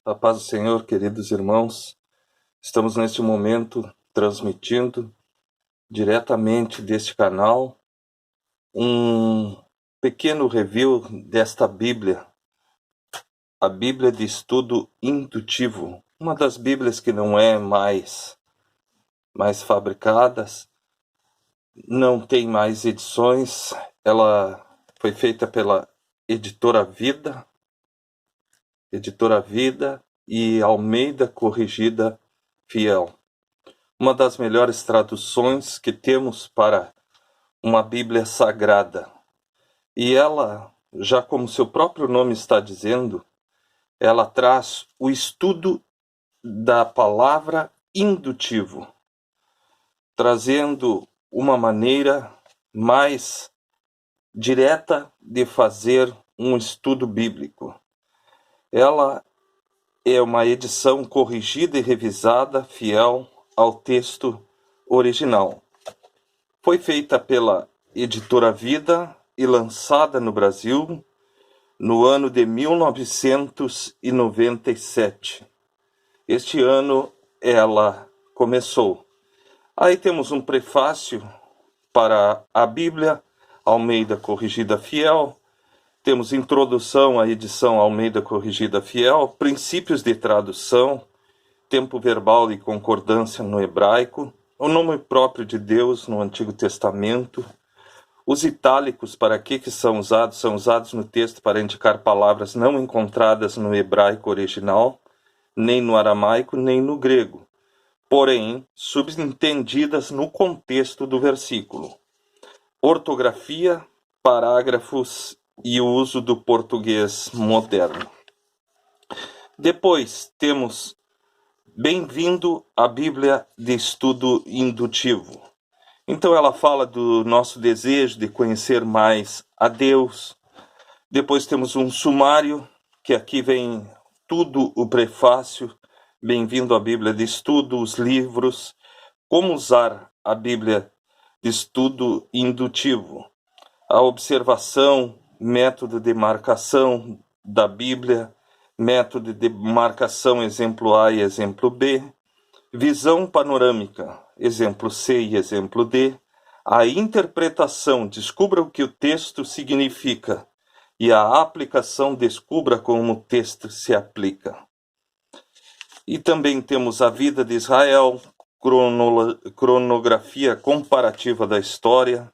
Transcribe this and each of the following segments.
A paz do Senhor, queridos irmãos, estamos neste momento transmitindo diretamente deste canal um pequeno review desta Bíblia, a Bíblia de Estudo Indutivo, uma das Bíblias que não é mais fabricadas, não tem mais edições, ela foi feita pela Editora Vida e Almeida Corrigida Fiel. Uma das melhores traduções que temos para uma Bíblia sagrada. E ela, já como seu próprio nome está dizendo, ela traz o estudo da palavra indutivo, trazendo uma maneira mais direta de fazer um estudo bíblico. Ela é uma edição corrigida e revisada, fiel ao texto original. Foi feita pela Editora Vida e lançada no Brasil no ano de 1997. Este ano ela começou. Aí temos um prefácio para a Bíblia, Almeida Corrigida Fiel. Temos introdução à edição Almeida Corrigida Fiel, princípios de tradução, tempo verbal e concordância no hebraico, o nome próprio de Deus no Antigo Testamento. Os itálicos, para que são usados? São usados no texto para indicar palavras não encontradas no hebraico original, nem no aramaico, nem no grego, porém subentendidas no contexto do versículo. Ortografia, parágrafos e o uso do português moderno. Depois temos Bem-vindo à Bíblia de Estudo Indutivo. Então ela fala do nosso desejo de conhecer mais a Deus. Depois temos um sumário, que aqui vem tudo o prefácio. Bem-vindo à Bíblia de Estudo, os livros, como usar a Bíblia de Estudo Indutivo, a observação, método de marcação da Bíblia, método de marcação exemplo A e exemplo B, visão panorâmica, exemplo C e exemplo D, a interpretação, descubra o que o texto significa, e a aplicação, descubra como o texto se aplica. E também temos a vida de Israel, cronografia comparativa da história,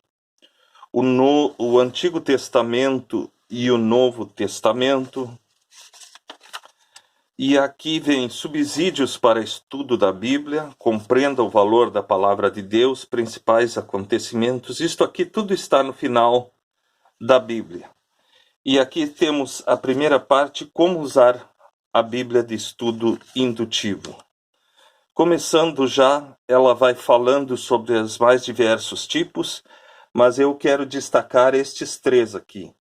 o Antigo Testamento e o Novo Testamento. E aqui vem subsídios para estudo da Bíblia, compreenda o valor da palavra de Deus, principais acontecimentos. Isto aqui tudo está no final da Bíblia. E aqui temos a primeira parte, como usar a Bíblia de estudo indutivo. Começando já, ela vai falando sobre os mais diversos tipos, mas eu quero destacar estes três aqui.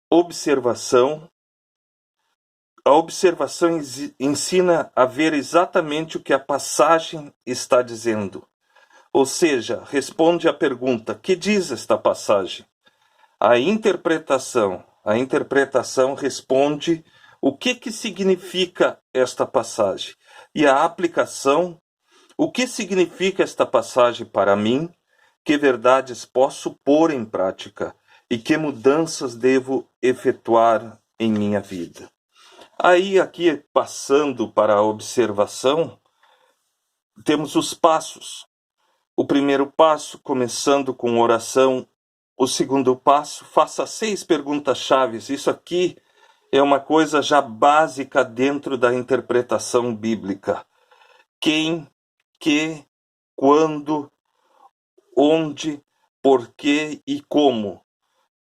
Observação. A observação ensina a ver exatamente o que a passagem está dizendo. Ou seja, responde à pergunta, que diz esta passagem? A interpretação responde o que significa esta passagem. E a aplicação, o que significa esta passagem para mim? Que verdades posso pôr em prática? E que mudanças devo efetuar em minha vida? Aí, aqui, passando para a observação, temos os passos. O primeiro passo, começando com oração. O segundo passo, faça 6 perguntas-chave. Isso aqui é uma coisa já básica dentro da interpretação bíblica. Quem, que, quando, onde, porquê e como.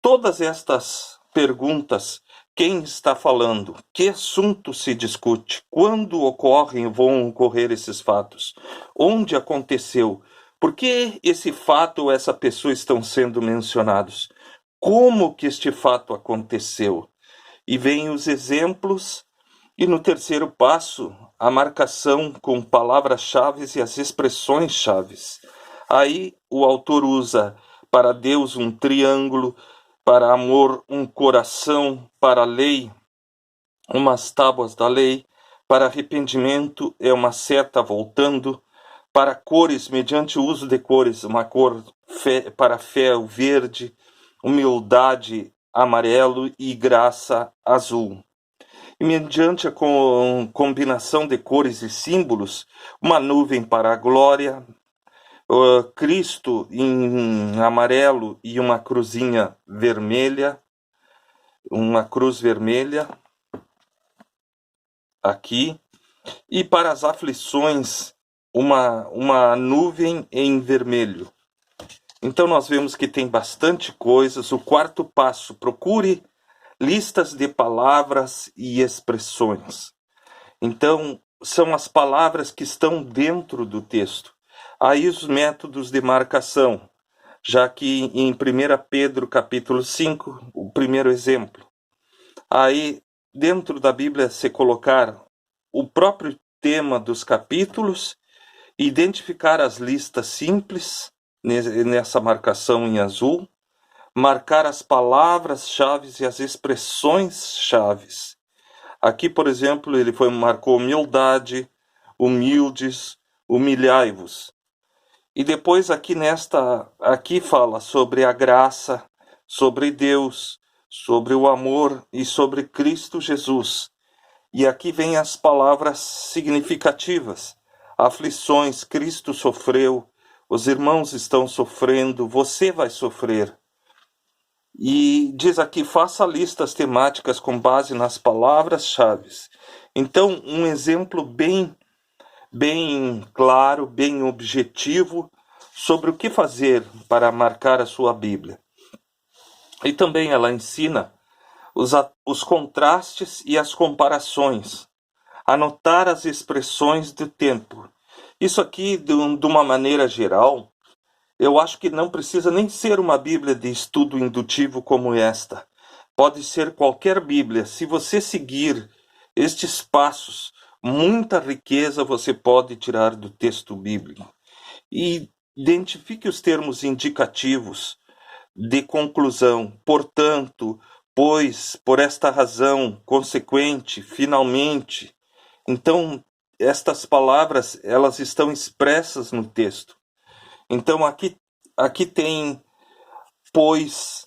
Todas estas perguntas, quem está falando, que assunto se discute, quando vão ocorrer esses fatos, onde aconteceu, por que esse fato ou essa pessoa estão sendo mencionados, como que este fato aconteceu. E vem os exemplos, e no terceiro passo, a marcação com palavras-chave e as expressões-chave. Aí o autor usa para Deus um triângulo, para amor um coração, para a lei umas tábuas da lei, Para arrependimento é uma seta voltando. Para cores, mediante o uso de cores, uma cor para fé, o verde, humildade, amarelo e graça, azul. E mediante a combinação de cores e símbolos, uma nuvem para a glória, Cristo em amarelo e uma cruzinha vermelha, uma cruz vermelha aqui, e para as aflições, uma nuvem em vermelho. Então nós vemos que tem bastante coisas. O quarto passo, procure listas de palavras e expressões. Então, são as palavras que estão dentro do texto. Aí os métodos de marcação, já que em 1 Pedro capítulo 5, o primeiro exemplo. Aí, dentro da Bíblia, se colocar o próprio tema dos capítulos, identificar as listas simples, nessa marcação em azul, marcar as palavras-chave e as expressões-chave. Aqui, por exemplo, ele marcou humildade, humildes, humilhai-vos. E depois aqui fala sobre a graça, sobre Deus, sobre o amor e sobre Cristo Jesus. E aqui vem as palavras significativas. Aflições, Cristo sofreu, os irmãos estão sofrendo, você vai sofrer. E diz aqui, faça listas temáticas com base nas palavras-chave. Então, um exemplo bem claro, bem objetivo sobre o que fazer para marcar a sua Bíblia. E também ela ensina os contrastes e as comparações, anotar as expressões do tempo. Isso aqui, de uma maneira geral, eu acho que não precisa nem ser uma Bíblia de estudo indutivo como esta. Pode ser qualquer Bíblia. Se você seguir estes passos, muita riqueza você pode tirar do texto bíblico. E identifique os termos indicativos de conclusão. Portanto, pois, por esta razão, consequente, finalmente. Então, estas palavras, elas estão expressas no texto. Então, aqui tem pois,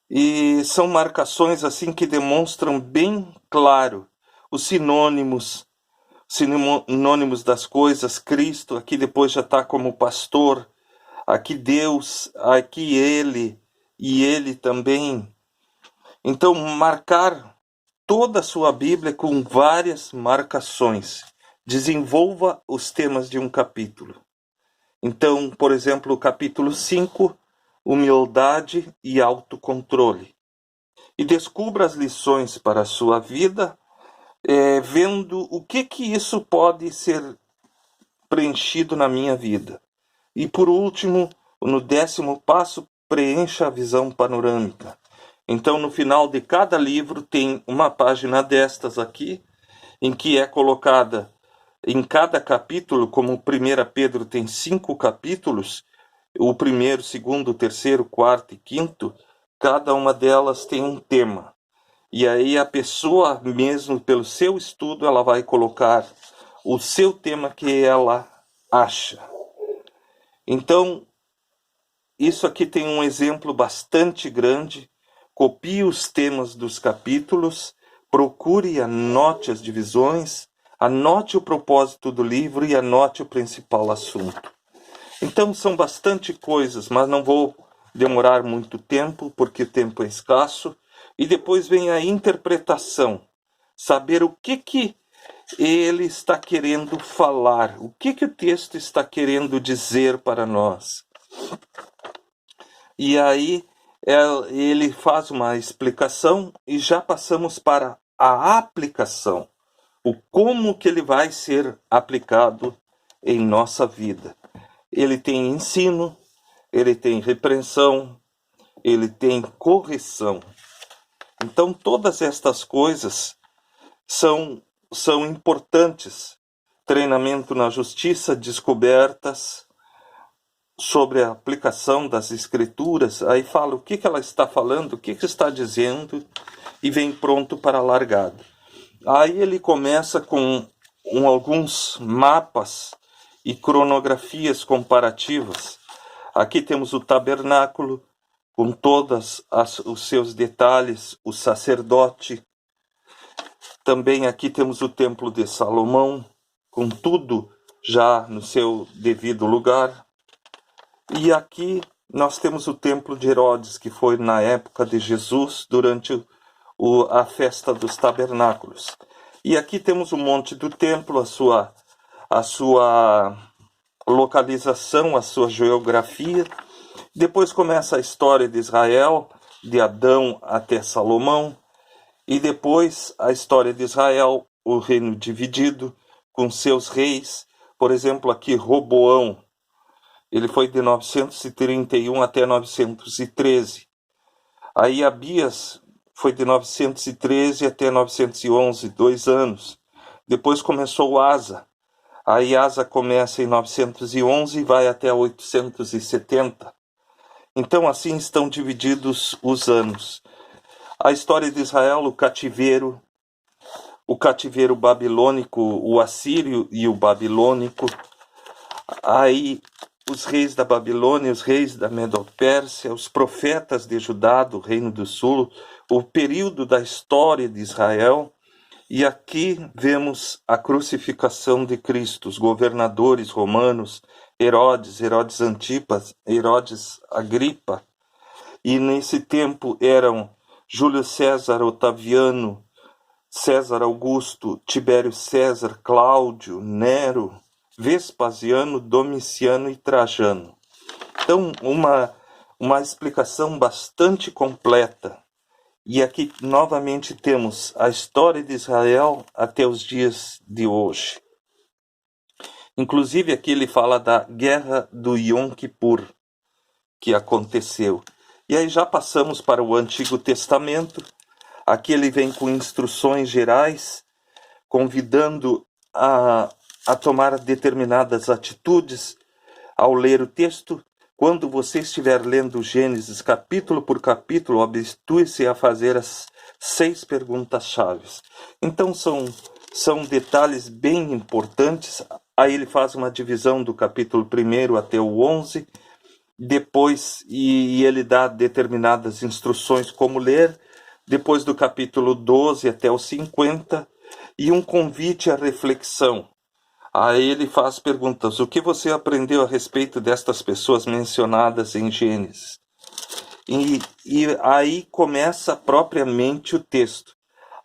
e são marcações assim que demonstram bem claro os sinônimos das coisas. Cristo, aqui depois já está como pastor, aqui Deus, aqui Ele, e Ele também. Então, marcar toda a sua Bíblia com várias marcações. Desenvolva os temas de um capítulo. Então, por exemplo, o capítulo 5, humildade e autocontrole. E descubra as lições para a sua vida, vendo o que isso pode ser preenchido na minha vida. E por último, no 10º passo, preencha a visão panorâmica. Então, no final de cada livro tem uma página destas aqui, em que é colocada em cada capítulo, como 1 Pedro tem 5 capítulos, o 1º, 2º, 3º, 4º e 5º, cada uma delas tem um tema. E aí a pessoa, mesmo pelo seu estudo, ela vai colocar o seu tema que ela acha. Então, isso aqui tem um exemplo bastante grande. Copie os temas dos capítulos, procure e anote as divisões, anote o propósito do livro e anote o principal assunto. Então são bastante coisas, mas não vou demorar muito tempo, porque o tempo é escasso. E depois vem a interpretação, saber o que ele está querendo falar, o que o texto está querendo dizer para nós. E aí ele faz uma explicação e já passamos para a aplicação. O como que ele vai ser aplicado em nossa vida. Ele tem ensino, ele tem repreensão, ele tem correção. Então todas estas coisas são importantes. Treinamento na justiça, descobertas sobre a aplicação das escrituras. Aí fala o que ela está falando, o que está dizendo, e vem pronto para a largada. Aí ele começa com alguns mapas e cronografias comparativas. Aqui temos o tabernáculo, com todos os seus detalhes, o sacerdote. Também aqui temos o templo de Salomão, com tudo já no seu devido lugar. E aqui nós temos o templo de Herodes, que foi na época de Jesus, durante a festa dos tabernáculos. E aqui temos o monte do templo, a sua localização, a sua geografia. Depois começa a história de Israel, de Adão até Salomão. E depois a história de Israel, o reino dividido, com seus reis. Por exemplo, aqui Roboão, ele foi de 931 até 913. Aí Abias foi de 913 até 911, 2 anos. Depois começou Asa. Aí Asa começa em 911 e vai até 870. Então assim estão divididos os anos. A história de Israel, o cativeiro babilônico, o assírio e o babilônico. Aí os reis da Babilônia, os reis da Medopérsia, os profetas de Judá, do Reino do Sul, o período da história de Israel. E aqui vemos a crucificação de Cristo, os governadores romanos, Herodes Antipas, Herodes Agripa. E nesse tempo eram Júlio César, Otaviano, César Augusto, Tibério César, Cláudio, Nero, Vespasiano, Domiciano e Trajano. Então, uma explicação bastante completa. E aqui novamente temos a história de Israel até os dias de hoje. Inclusive aqui ele fala da guerra do Yom Kippur, que aconteceu. E aí já passamos para o Antigo Testamento. Aqui ele vem com instruções gerais, convidando a tomar determinadas atitudes ao ler o texto. Quando você estiver lendo Gênesis capítulo por capítulo, habitue-se a fazer as 6 perguntas-chave. Então são detalhes bem importantes. Aí ele faz uma divisão do capítulo 1 até o 11, depois e ele dá determinadas instruções como ler, depois do capítulo 12 até o 50, e um convite à reflexão. Aí ele faz perguntas: o que você aprendeu a respeito destas pessoas mencionadas em Gênesis? E aí começa propriamente o texto.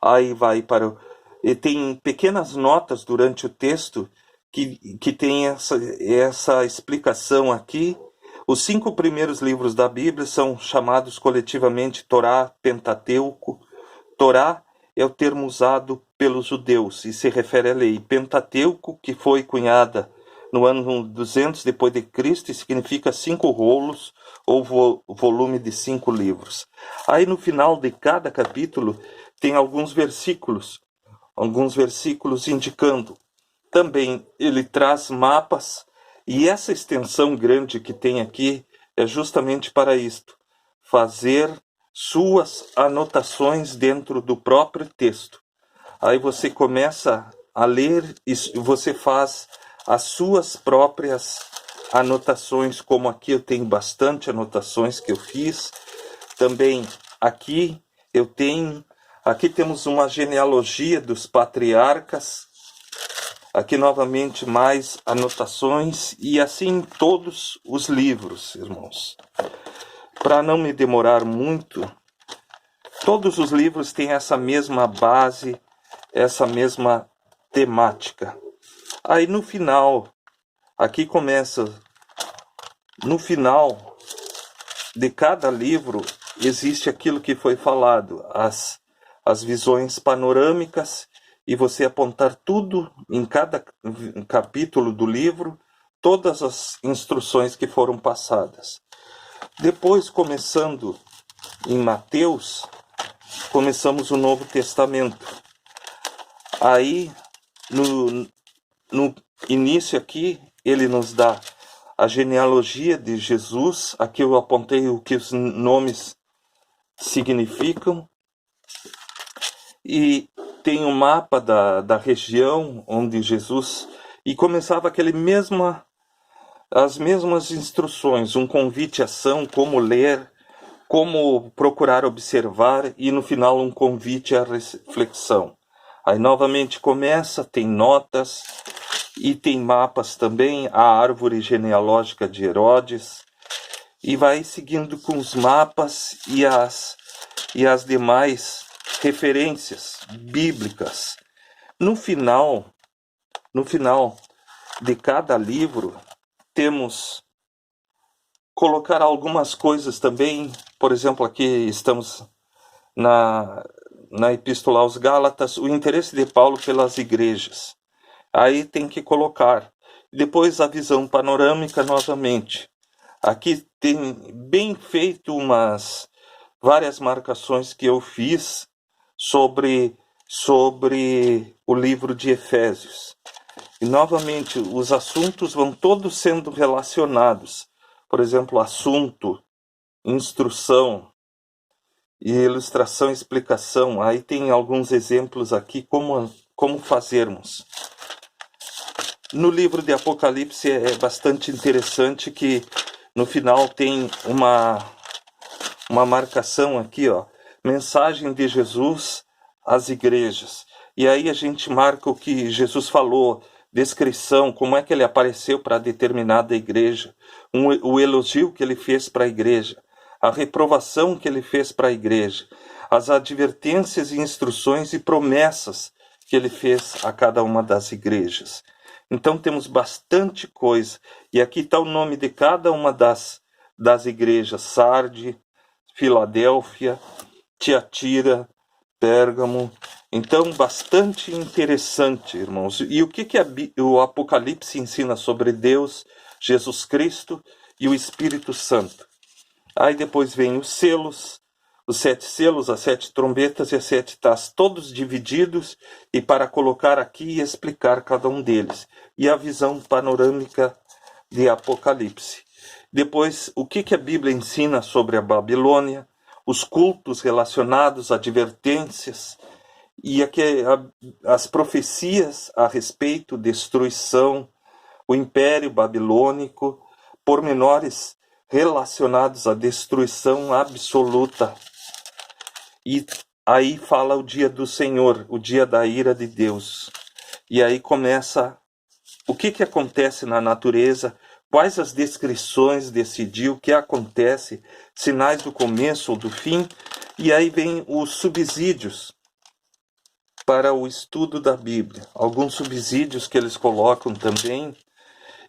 Aí vai para e tem pequenas notas durante o texto que tem essa explicação aqui. Os 5 primeiros livros da Bíblia são chamados coletivamente Torá, Pentateuco. Torá é o termo usado pelos judeus e se refere à lei. Pentateuco, que foi cunhada no ano 200 depois de Cristo, e significa 5 rolos ou volume de 5 livros. Aí no final de cada capítulo tem alguns versículos indicando. Também ele traz mapas, e essa extensão grande que tem aqui é justamente para isto: fazer suas anotações dentro do próprio texto. Aí você começa a ler e você faz as suas próprias anotações, como aqui eu tenho bastante anotações que eu fiz. Também aqui temos uma genealogia dos patriarcas. Aqui novamente mais anotações, e assim todos os livros, irmãos. Para não me demorar muito, todos os livros têm essa mesma base, essa mesma temática. Aí no final, aqui começa, no final de cada livro existe aquilo que foi falado, as visões panorâmicas, e você apontar tudo em cada capítulo do livro, todas as instruções que foram passadas. Depois, começando em Mateus, começamos o Novo Testamento. Aí, no início aqui, ele nos dá a genealogia de Jesus. Aqui eu apontei o que os nomes significam. E tem um mapa da região onde Jesus... E começava as mesmas instruções, um convite à ação, como ler, como procurar observar, e no final um convite à reflexão. Aí novamente começa, tem notas e tem mapas também, a árvore genealógica de Herodes, e vai seguindo com os mapas e as demais referências bíblicas. No final de cada livro, temos colocar algumas coisas também. Por exemplo, aqui estamos na Epístola aos Gálatas, o interesse de Paulo pelas igrejas. Aí tem que colocar. Depois a visão panorâmica novamente. Aqui tem bem feito várias marcações que eu fiz sobre o livro de Efésios. E novamente os assuntos vão todos sendo relacionados. Por exemplo, assunto, instrução, e ilustração e explicação. Aí tem alguns exemplos aqui como fazermos. No livro de Apocalipse é bastante interessante que no final tem uma marcação aqui, ó, mensagem de Jesus às igrejas. E aí a gente marca o que Jesus falou, descrição, como é que ele apareceu para determinada igreja, o elogio que ele fez para a igreja, a reprovação que ele fez para a igreja, as advertências e instruções e promessas que ele fez a cada uma das igrejas. Então temos bastante coisa. E aqui está o nome de cada uma das igrejas: Sarde, Filadélfia, Tiatira, Pérgamo. Então, bastante interessante, irmãos. E o que o Apocalipse ensina sobre Deus, Jesus Cristo e o Espírito Santo? Aí depois vem os selos, os 7 selos, as 7 trombetas e as 7 taças, todos divididos, e para colocar aqui e explicar cada um deles. E a visão panorâmica de Apocalipse. Depois, o que a Bíblia ensina sobre a Babilônia, os cultos relacionados, advertências, e aqui as profecias a respeito, destruição, o Império Babilônico, pormenores relacionados à destruição absoluta. E aí fala o dia do Senhor, o dia da ira de Deus. E aí começa o que acontece na natureza, quais as descrições desse dia, o que acontece, sinais do começo ou do fim. E aí vem os subsídios para o estudo da Bíblia. Alguns subsídios que eles colocam também.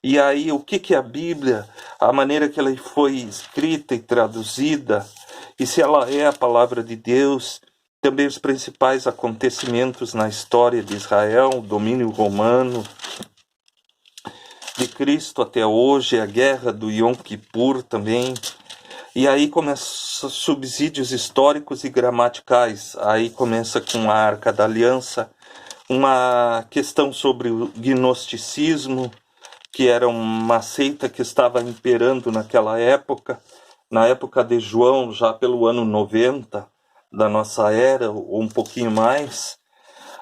E aí o que a Bíblia, a maneira que ela foi escrita e traduzida, e se ela é a palavra de Deus, também os principais acontecimentos na história de Israel, o domínio romano, de Cristo até hoje, a guerra do Yom Kippur também. E aí começa subsídios históricos e gramaticais. Aí começa com a Arca da Aliança, uma questão sobre o gnosticismo, que era uma seita que estava imperando naquela época, na época de João, já pelo ano 90 da nossa era, ou um pouquinho mais.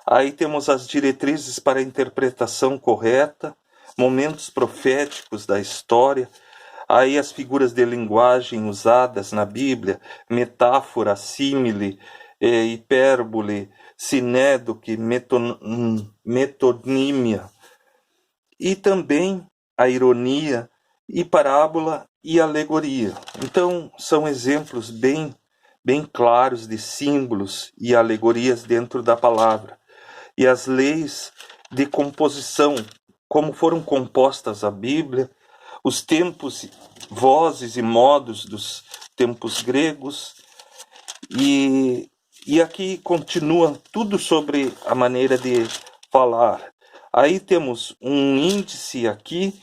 Aí temos as diretrizes para a interpretação correta, momentos proféticos da história, aí as figuras de linguagem usadas na Bíblia, metáfora, símile, hipérbole, sinédoque, metonímia, e também a ironia, e parábola e alegoria. Então, são exemplos bem claros de símbolos e alegorias dentro da palavra. E as leis de composição, como foram compostas a Bíblia, os tempos, vozes e modos dos tempos gregos, e aqui continua tudo sobre a maneira de falar. Aí temos um índice aqui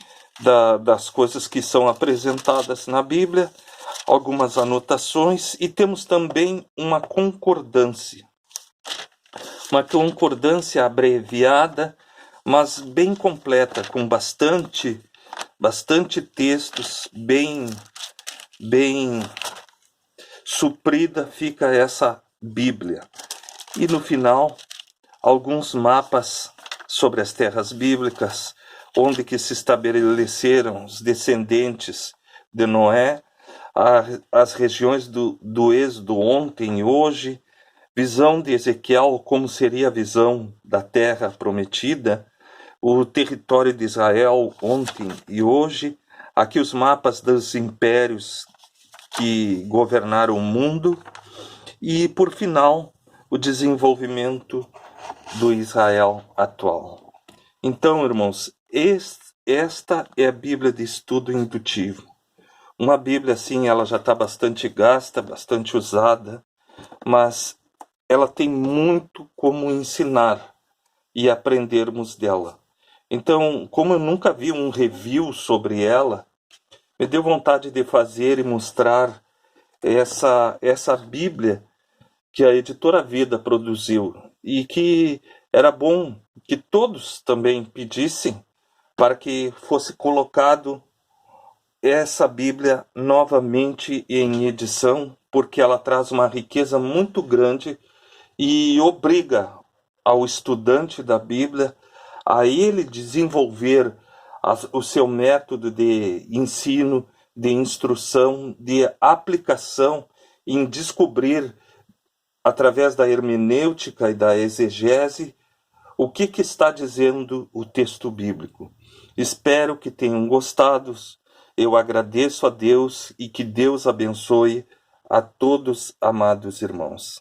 das coisas que são apresentadas na Bíblia, algumas anotações, e temos também uma concordância. Uma concordância abreviada, mas bem completa, com bastante textos, bem suprida fica essa Bíblia. E no final, alguns mapas sobre as terras bíblicas, onde que se estabeleceram os descendentes de Noé, as regiões do Êxodo ontem e hoje, visão de Ezequiel, como seria a visão da terra prometida, o território de Israel ontem e hoje, aqui os mapas dos impérios que governaram o mundo e, por final, o desenvolvimento do Israel atual. Então, irmãos, esta é a Bíblia de estudo indutivo. Uma Bíblia, assim, ela já está bastante gasta, bastante usada, mas ela tem muito como ensinar e aprendermos dela. Então, como eu nunca vi um review sobre ela, me deu vontade de fazer e mostrar essa Bíblia que a Editora Vida produziu e que era bom que todos também pedissem para que fosse colocado essa Bíblia novamente em edição, porque ela traz uma riqueza muito grande e obriga ao estudante da Bíblia a ele desenvolver o seu método de ensino, de instrução, de aplicação em descobrir, através da hermenêutica e da exegese, o que está dizendo o texto bíblico. Espero que tenham gostado. Eu agradeço a Deus e que Deus abençoe a todos, amados irmãos.